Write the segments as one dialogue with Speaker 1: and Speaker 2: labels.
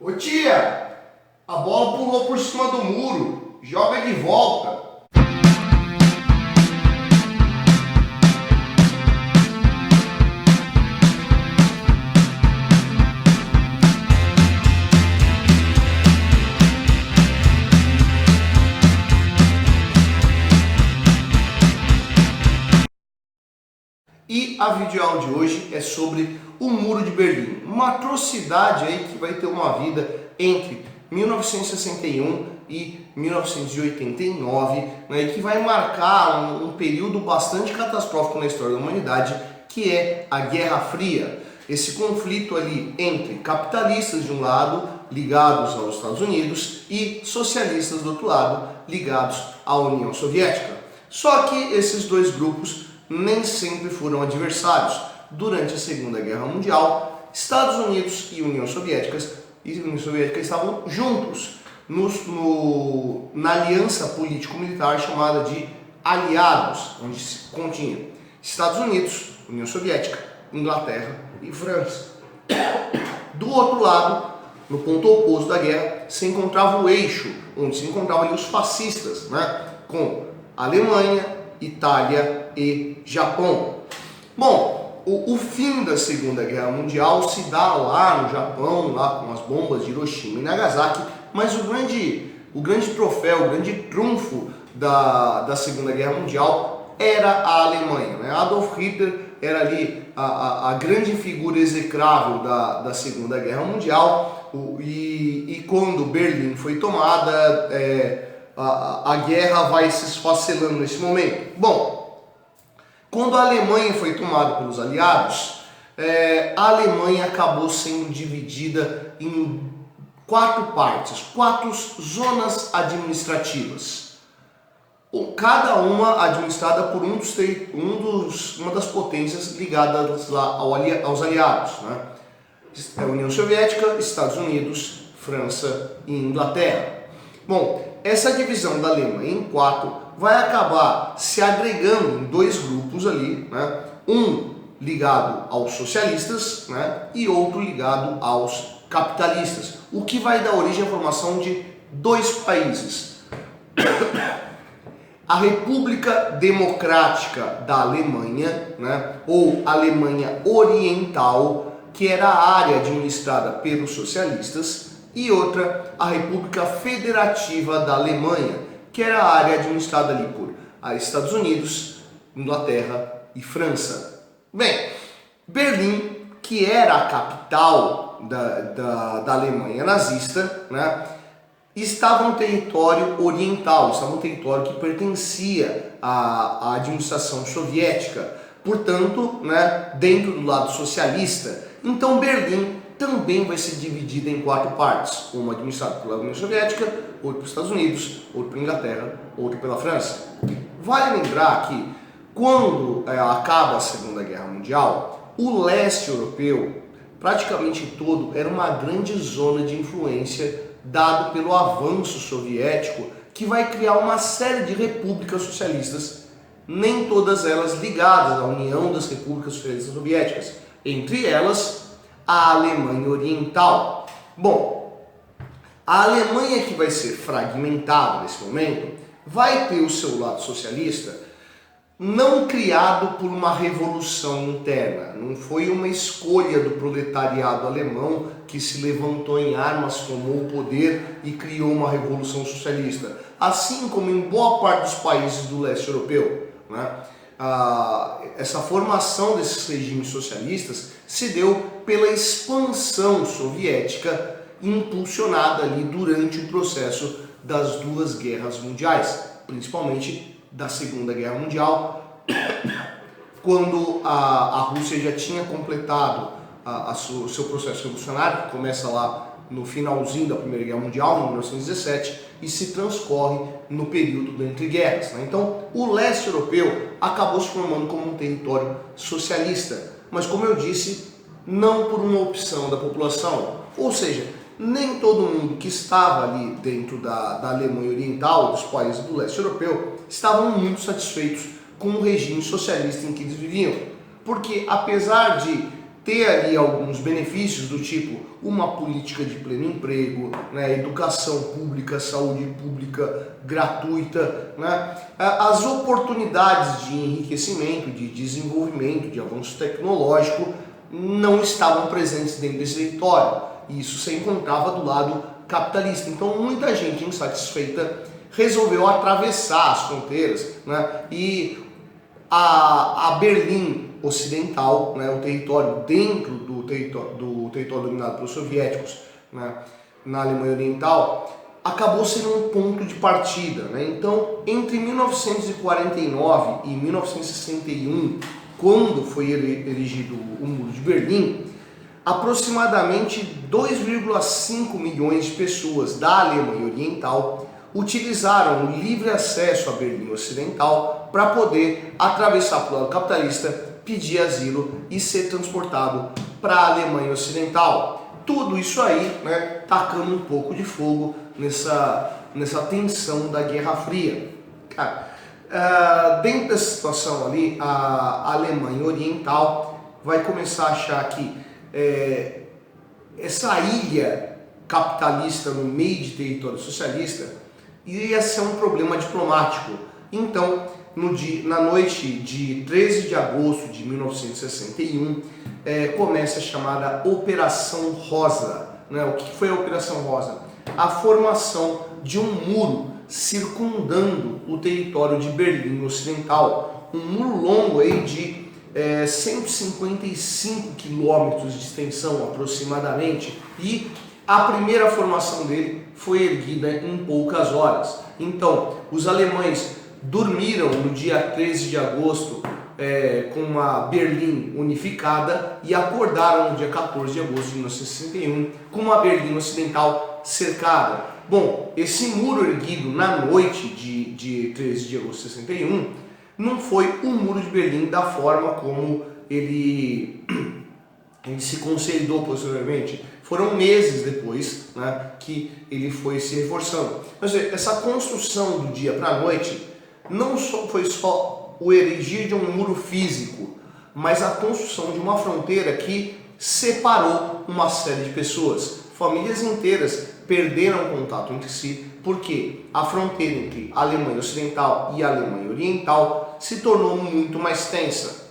Speaker 1: Ô tia, a bola pulou por cima do muro, joga de volta. E a videoaula de hoje é sobre o Muro de Berlim, uma atrocidade aí que vai ter uma vida entre 1961 e 1989, né, e que vai marcar um período bastante catastrófico na história da humanidade, que é a Guerra Fria. Esse conflito ali entre capitalistas de um lado, ligados aos Estados Unidos, e socialistas do outro lado, ligados à União Soviética. Só que esses dois grupos nem sempre foram adversários. Durante a Segunda Guerra Mundial, Estados Unidos e União Soviética estavam juntos na aliança político-militar chamada de aliados, onde se continha Estados Unidos, União Soviética, Inglaterra e França. Do outro lado, no ponto oposto da guerra, se encontrava o eixo, onde se encontravam ali os fascistas, né, com Alemanha, Itália e Japão. Bom, o fim da Segunda Guerra Mundial se dá lá no Japão, lá com as bombas de Hiroshima e Nagasaki, mas o grande troféu, o grande trunfo da Segunda Guerra Mundial era a Alemanha, né? Adolf Hitler era ali a grande figura execrável da Segunda Guerra Mundial, e quando Berlim foi tomada, a guerra vai se esfacelando nesse momento. Bom, quando a Alemanha foi tomada pelos aliados, a Alemanha acabou sendo dividida em quatro partes, quatro zonas administrativas, cada uma administrada por uma das potências ligadas lá aos aliados, né? A União Soviética, Estados Unidos, França e Inglaterra. Bom, essa divisão da Alemanha em quatro vai acabar se agregando em dois grupos ali, né? Um ligado aos socialistas, né, e outro ligado aos capitalistas, o que vai dar origem à formação de dois países. A República Democrática da Alemanha, né, ou Alemanha Oriental, que era a área administrada pelos socialistas, e outra, a República Federativa da Alemanha, que era a área administrada ali por Estados Unidos, Inglaterra e França. Bem, Berlim, que era a capital da Alemanha nazista, né, estava no território oriental, estava no território que pertencia à administração soviética, portanto, né, dentro do lado socialista. Então Berlim também vai ser dividida em quatro partes, uma administrada pela União Soviética, outra pelos Estados Unidos, outra pela Inglaterra, outra pela França. Vale lembrar que quando acaba a Segunda Guerra Mundial, o leste europeu, praticamente todo, era uma grande zona de influência dado pelo avanço soviético, que vai criar uma série de repúblicas socialistas, nem todas elas ligadas à União das Repúblicas Socialistas Soviéticas, entre elas a Alemanha Oriental. Bom, a Alemanha que vai ser fragmentada nesse momento vai ter o seu lado socialista não criado por uma revolução interna, não foi uma escolha do proletariado alemão que se levantou em armas, tomou o poder e criou uma revolução socialista, assim como em boa parte dos países do leste europeu, né? Essa formação desses regimes socialistas se deu pela expansão soviética impulsionada ali durante o processo das duas guerras mundiais, principalmente da Segunda Guerra Mundial, quando a Rússia já tinha completado o seu processo revolucionário, que começa lá no finalzinho da Primeira Guerra Mundial, em 1917, e se transcorre no período do entre guerras, né? Então, o leste europeu acabou se formando como um território socialista, mas como eu disse, não por uma opção da população, ou seja, nem todo mundo que estava ali dentro da Alemanha Oriental, dos países do leste europeu, estavam muito satisfeitos com o regime socialista em que eles viviam, porque apesar de ter ali alguns benefícios do tipo uma política de pleno emprego, né, educação pública, saúde pública gratuita, né, as oportunidades de enriquecimento, de desenvolvimento, de avanço tecnológico não estavam presentes dentro desse território. E isso se encontrava do lado capitalista. Então muita gente insatisfeita resolveu atravessar as fronteiras, né, e a Berlim Ocidental, né, o território dentro do território dominado pelos soviéticos, né, na Alemanha Oriental, acabou sendo um ponto de partida, né? Então, entre 1949 e 1961, quando foi erigido o Muro de Berlim, aproximadamente 2,5 milhões de pessoas da Alemanha Oriental utilizaram o livre acesso à Berlim Ocidental para poder atravessar para o lado capitalista, pedir asilo e ser transportado para a Alemanha Ocidental. Tudo isso aí, né, tacando um pouco de fogo nessa tensão da Guerra Fria. Cara, dentro dessa situação ali, a Alemanha Oriental vai começar a achar que essa ilha capitalista no meio de território socialista iria ser um problema diplomático. Então, na noite de 13 de agosto de 1961, começa a chamada Operação Rosa. Né? O que foi a Operação Rosa? A formação de um muro circundando o território de Berlim Ocidental. Um muro longo aí de 155 quilômetros de extensão aproximadamente, e a primeira formação dele foi erguida em poucas horas. Então, os alemães dormiram no dia 13 de agosto com uma Berlim unificada e acordaram no dia 14 de agosto de 1961 com uma Berlim Ocidental cercada. Bom, esse muro erguido na noite de 13 de agosto de 61 não foi o Muro de Berlim da forma como ele se consolidou posteriormente. Foram meses depois, né, que ele foi se reforçando. Mas essa construção do dia para a noite não foi só o erigir de um muro físico, mas a construção de uma fronteira que separou uma série de pessoas. Famílias inteiras perderam contato entre si, porque a fronteira entre a Alemanha Ocidental e a Alemanha Oriental se tornou muito mais tensa.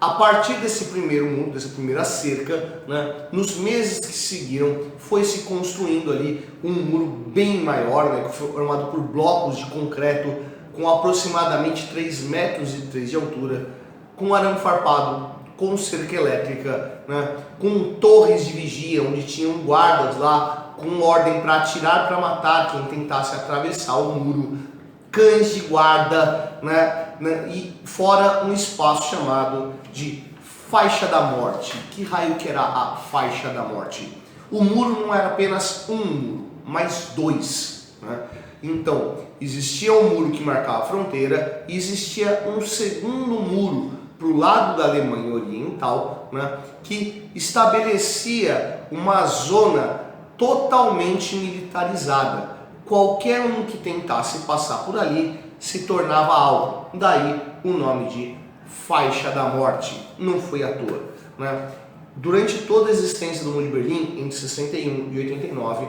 Speaker 1: A partir desse primeiro muro, dessa primeira cerca, né, nos meses que seguiram, foi se construindo ali um muro bem maior, né, que foi formado por blocos de concreto com aproximadamente 3,3 metros de altura, com arame farpado, com cerca elétrica, né, com torres de vigia, onde tinham guardas lá com ordem para atirar para matar quem tentasse atravessar o muro, cães de guarda, né, e fora um espaço chamado de Faixa da Morte. Que raio que era a Faixa da Morte? O muro não era apenas um muro, mas dois, né? Então, existia um muro que marcava a fronteira e existia um segundo muro para o lado da Alemanha Oriental, né, que estabelecia uma zona totalmente militarizada. Qualquer um que tentasse passar por ali se tornava alvo. Daí o nome de Faixa da Morte. Não foi à toa, né? Durante toda a existência do Muro de Berlim, entre 61 e 89,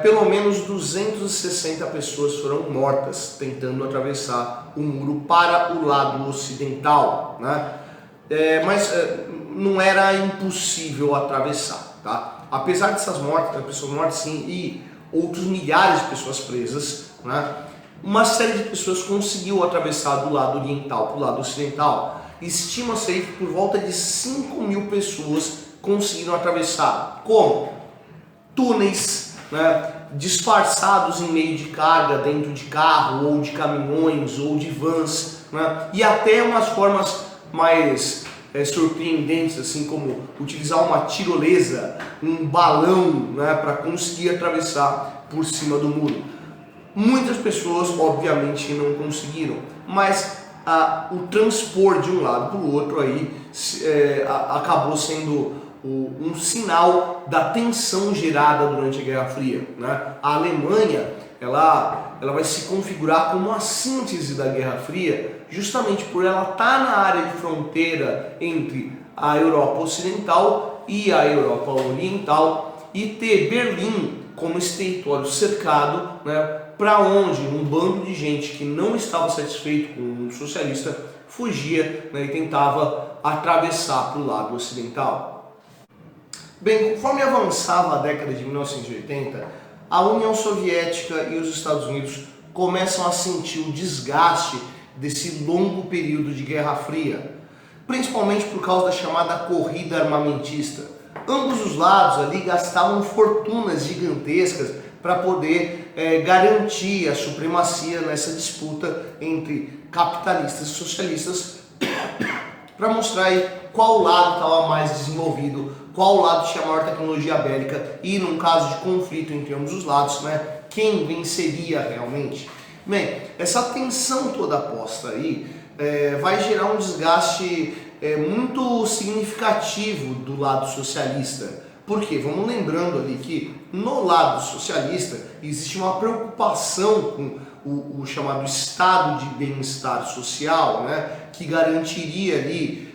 Speaker 1: pelo menos 260 pessoas foram mortas tentando atravessar o muro para o lado ocidental, né? Mas não era impossível atravessar, tá? Apesar dessas pessoas mortas sim, e outros milhares de pessoas presas, né? Uma série de pessoas conseguiu atravessar do lado oriental para o lado ocidental. Estima-se aí que por volta de 5.000 pessoas conseguiram atravessar. Como? Túneis, né, disfarçados em meio de carga, dentro de carro, ou de caminhões, ou de vans, né, e até umas formas mais surpreendentes, assim como utilizar uma tirolesa, um balão, né, para conseguir atravessar por cima do muro. Muitas pessoas, obviamente, não conseguiram, mas o transpor de um lado para o outro aí acabou sendo um sinal da tensão gerada durante a Guerra Fria, né? A Alemanha ela vai se configurar como a síntese da Guerra Fria, justamente por ela estar na área de fronteira entre a Europa Ocidental e a Europa Oriental e ter Berlim como esse território cercado, né, para onde um bando de gente que não estava satisfeito com o socialista fugia, né, e tentava atravessar para o lado ocidental. Bem, conforme avançava a década de 1980, a União Soviética e os Estados Unidos começam a sentir o desgaste desse longo período de Guerra Fria, principalmente por causa da chamada corrida armamentista. Ambos os lados ali gastavam fortunas gigantescas para poder garantir a supremacia nessa disputa entre capitalistas e socialistas, para mostrar aí qual lado estava mais desenvolvido, qual lado tinha maior tecnologia bélica e, num caso de conflito entre ambos os lados, né, quem venceria realmente. Bem, essa tensão toda posta aí vai gerar um desgaste muito significativo do lado socialista. Por quê? Vamos lembrando ali que no lado socialista existe uma preocupação com o chamado estado de bem-estar social, né, que garantiria ali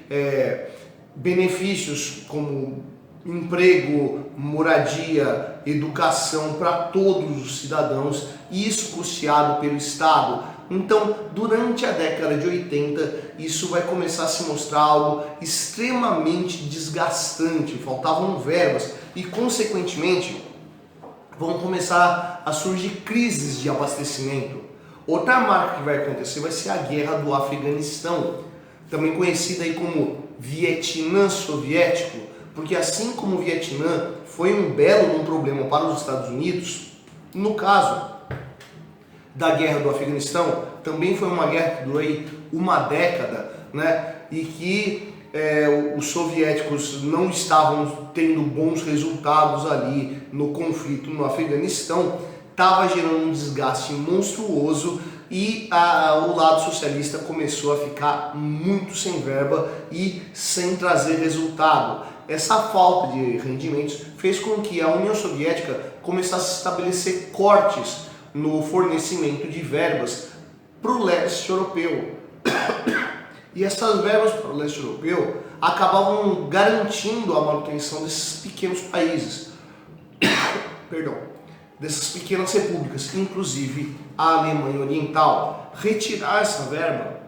Speaker 1: benefícios como emprego, moradia, educação para todos os cidadãos, isso custeado pelo Estado. Então, durante a década de 80, isso vai começar a se mostrar algo extremamente desgastante, faltavam verbas e, consequentemente, vão começar a surgir crises de abastecimento. Outra marca que vai acontecer vai ser a Guerra do Afeganistão, também conhecida aí como Vietnã Soviético, porque assim como o Vietnã foi um belo problema para os Estados Unidos, no caso da Guerra do Afeganistão, também foi uma guerra que durou aí uma década, né? E que os soviéticos não estavam tendo bons resultados ali no conflito no Afeganistão, estava gerando um desgaste monstruoso e o lado socialista começou a ficar muito sem verba e sem trazer resultado. Essa falta de rendimentos fez com que a União Soviética começasse a estabelecer cortes no fornecimento de verbas para o leste europeu. E essas verbas para o leste europeu acabavam garantindo a manutenção desses pequenos países, perdão, dessas pequenas repúblicas, inclusive a Alemanha Oriental. Retirar essa verba,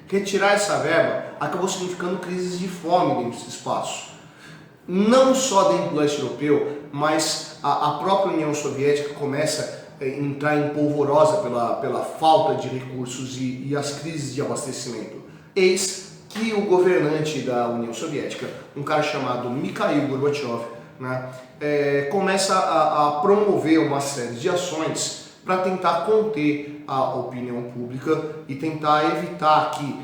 Speaker 1: retirar essa verba acabou significando crises de fome dentro desse espaço. Não só dentro do leste europeu, mas a própria União Soviética começa a entrar em polvorosa pela falta de recursos e as crises de abastecimento. Eis que o governante da União Soviética, um cara chamado Mikhail Gorbachev, né, começa a promover uma série de ações para tentar conter a opinião pública e tentar evitar que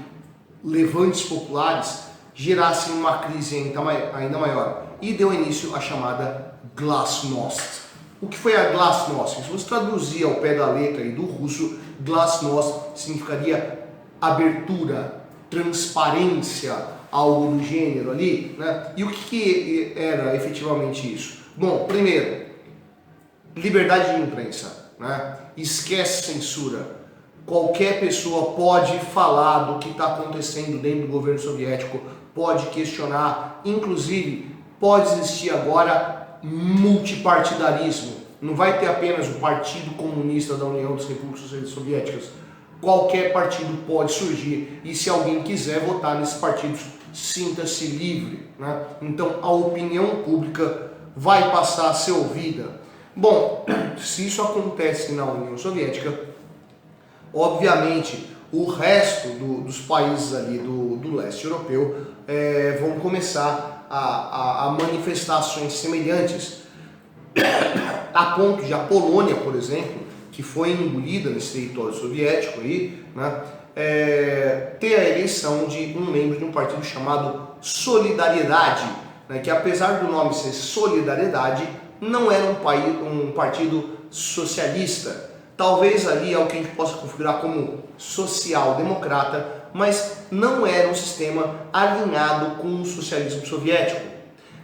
Speaker 1: levantes populares gerassem uma crise ainda maior. E deu início à chamada Glasnost. O que foi a Glasnost? Se você traduzir ao pé da letra aí do russo, Glasnost significaria abertura, transparência, algo do gênero ali, né? E o que era efetivamente isso? Bom, primeiro, liberdade de imprensa, né? Esquece censura. Qualquer pessoa pode falar do que está acontecendo dentro do governo soviético, pode questionar, inclusive pode existir agora multipartidarismo. Não vai ter apenas o Partido Comunista da União das Repúblicas Socialistas Soviéticas. Qualquer partido pode surgir e, se alguém quiser votar nesses partidos, sinta-se livre, né? Então a opinião pública vai passar a ser ouvida. Bom, se isso acontece na União Soviética, obviamente o resto dos países ali do leste europeu vão começar a manifestações semelhantes, a ponto de a Polônia, por exemplo, que foi engolida nesse território soviético aí, né, ter a eleição de um membro de um partido chamado Solidariedade, né, que apesar do nome ser Solidariedade, não era um partido socialista. Talvez ali é o que a gente possa configurar como social-democrata, mas não era um sistema alinhado com o socialismo soviético.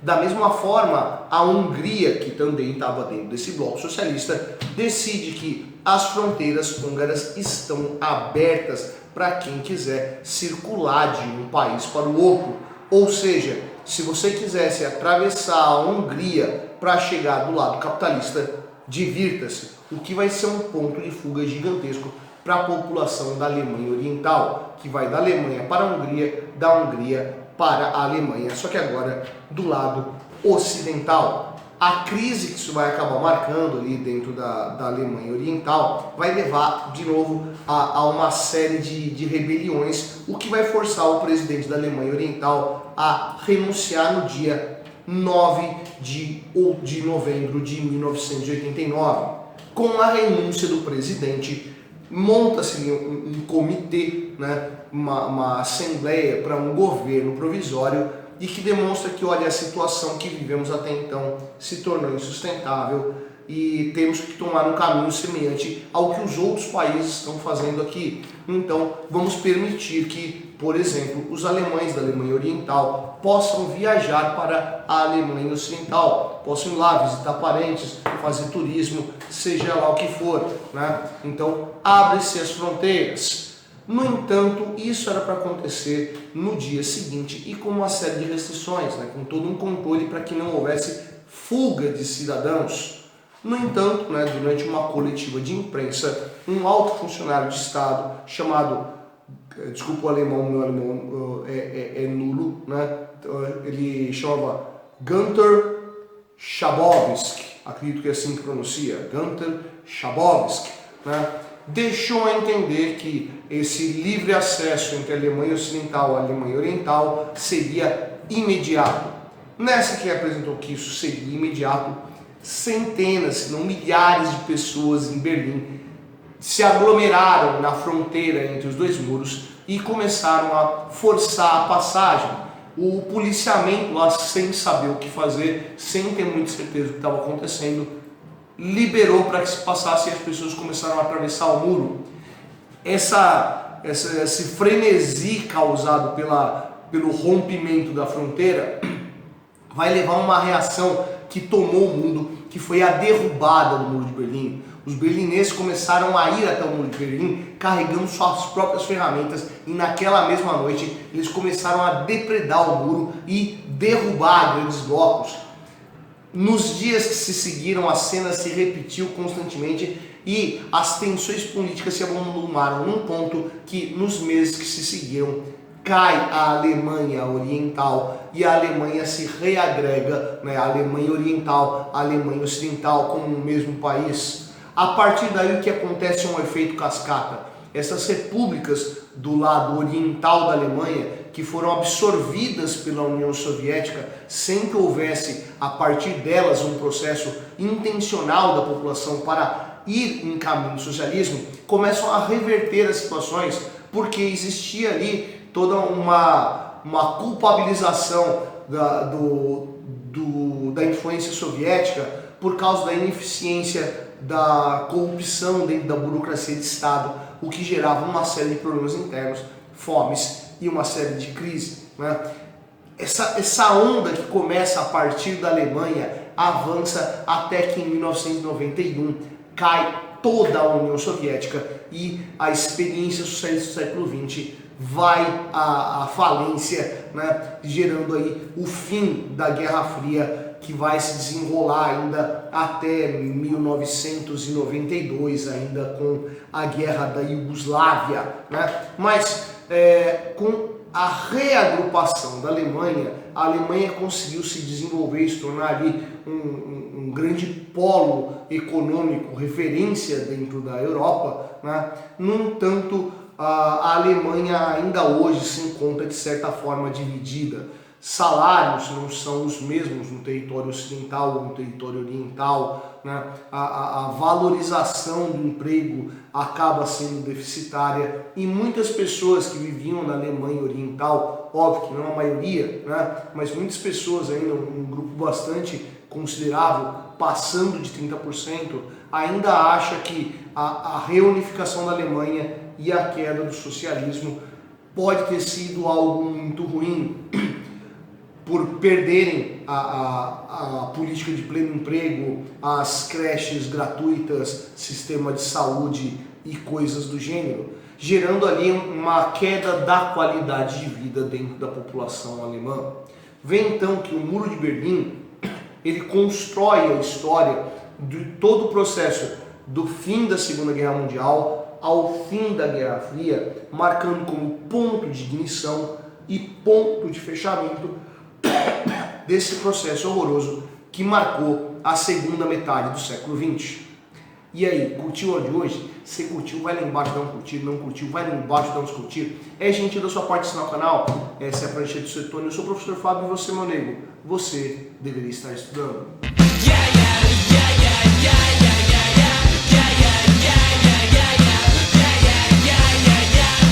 Speaker 1: Da mesma forma, a Hungria, que também estava dentro desse bloco socialista, decide que as fronteiras húngaras estão abertas para quem quiser circular de um país para o outro. Ou seja, se você quisesse atravessar a Hungria para chegar do lado capitalista, divirta-se, o que vai ser um ponto de fuga gigantesco para a população da Alemanha Oriental, que vai da Alemanha para a Hungria, da Hungria para a Alemanha, só que agora do lado ocidental. A crise que isso vai acabar marcando ali dentro da Alemanha Oriental vai levar de novo a uma série de rebeliões, o que vai forçar o presidente da Alemanha Oriental a renunciar no dia 9 de novembro de 1989. Com a renúncia do presidente, monta-se um comitê, né, uma assembleia para um governo provisório, e que demonstra que, olha, a situação que vivemos até então se tornou insustentável e temos que tomar um caminho semelhante ao que os outros países estão fazendo aqui. Então, vamos permitir que, por exemplo, os alemães da Alemanha Oriental possam viajar para a Alemanha Ocidental, possam ir lá visitar parentes, fazer turismo, seja lá o que for, né? Então, abre-se as fronteiras. No entanto, isso era para acontecer no dia seguinte e com uma série de restrições, né, com todo um controle para que não houvesse fuga de cidadãos. No entanto, né, durante uma coletiva de imprensa, um alto funcionário de Estado chamado, desculpa o alemão, meu alemão é nulo, né, ele chamava Günther Schabowski, acredito que é assim que pronuncia, Günther Schabowski, né, deixou a entender que esse livre acesso entre a Alemanha Ocidental e a Alemanha Oriental seria imediato. Nessa que apresentou que isso seria imediato, centenas, se não milhares de pessoas em Berlim se aglomeraram na fronteira entre os dois muros e começaram a forçar a passagem. O policiamento lá, sem saber o que fazer, sem ter muita certeza do que estava acontecendo, liberou para que se passasse e as pessoas começaram a atravessar o muro. Esse frenesi causado pelo rompimento da fronteira vai levar a uma reação que tomou o mundo, que foi a derrubada do Muro de Berlim. Os berlineses começaram a ir até o Muro de Berlim carregando suas próprias ferramentas e naquela mesma noite eles começaram a depredar o muro e derrubar grandes blocos. Nos dias que se seguiram, a cena se repetiu constantemente e as tensões políticas se avolumaram num ponto que, nos meses que se seguiram, cai a Alemanha Oriental e a Alemanha se reagrega, né, a Alemanha Oriental, a Alemanha Ocidental como um mesmo país. A partir daí o que acontece é um efeito cascata. Essas repúblicas do lado oriental da Alemanha, que foram absorvidas pela União Soviética sem que houvesse a partir delas um processo intencional da população para ir em caminho do socialismo, começam a reverter as situações, porque existia ali toda uma culpabilização da influência soviética por causa da ineficiência, da corrupção dentro da burocracia de Estado, o que gerava uma série de problemas internos, fomes e uma série de crises, né? Essa onda que começa a partir da Alemanha avança até que em 1991 cai toda a União Soviética e a experiência socialista do século XX vai à falência, né? Gerando aí o fim da Guerra Fria, que vai se desenrolar ainda até 1992, ainda com a Guerra da Iugoslávia, né? Mas com a reagrupação da Alemanha, a Alemanha conseguiu se desenvolver e se tornar ali um grande polo econômico, referência dentro da Europa, né? No entanto, a Alemanha ainda hoje se encontra de certa forma dividida. Salários não são os mesmos no território ocidental ou no território oriental, né? A valorização do emprego acaba sendo deficitária e muitas pessoas que viviam na Alemanha Oriental, óbvio que não a maioria, né? Mas muitas pessoas ainda, um grupo bastante considerável, passando de 30%, ainda acha que a reunificação da Alemanha e a queda do socialismo pode ter sido algo muito ruim, por perderem a política de pleno emprego, as creches gratuitas, sistema de saúde e coisas do gênero. gerando ali uma queda da qualidade de vida dentro da população alemã. Vê então que o Muro de Berlim, ele constrói a história de todo o processo do fim da Segunda Guerra Mundial ao fim da Guerra Fria, marcando como ponto de ignição e ponto de fechamento desse processo horroroso que marcou a segunda metade do século XX. E aí, curtiu o de hoje? Se curtiu, vai lá embaixo dar um curtir, não curtiu, vai lá embaixo dar uns curtir. É gentil da sua parte assinar o canal, essa é a prancha do Setônio, eu sou o professor Fábio e você, meu nego, você deveria estar estudando.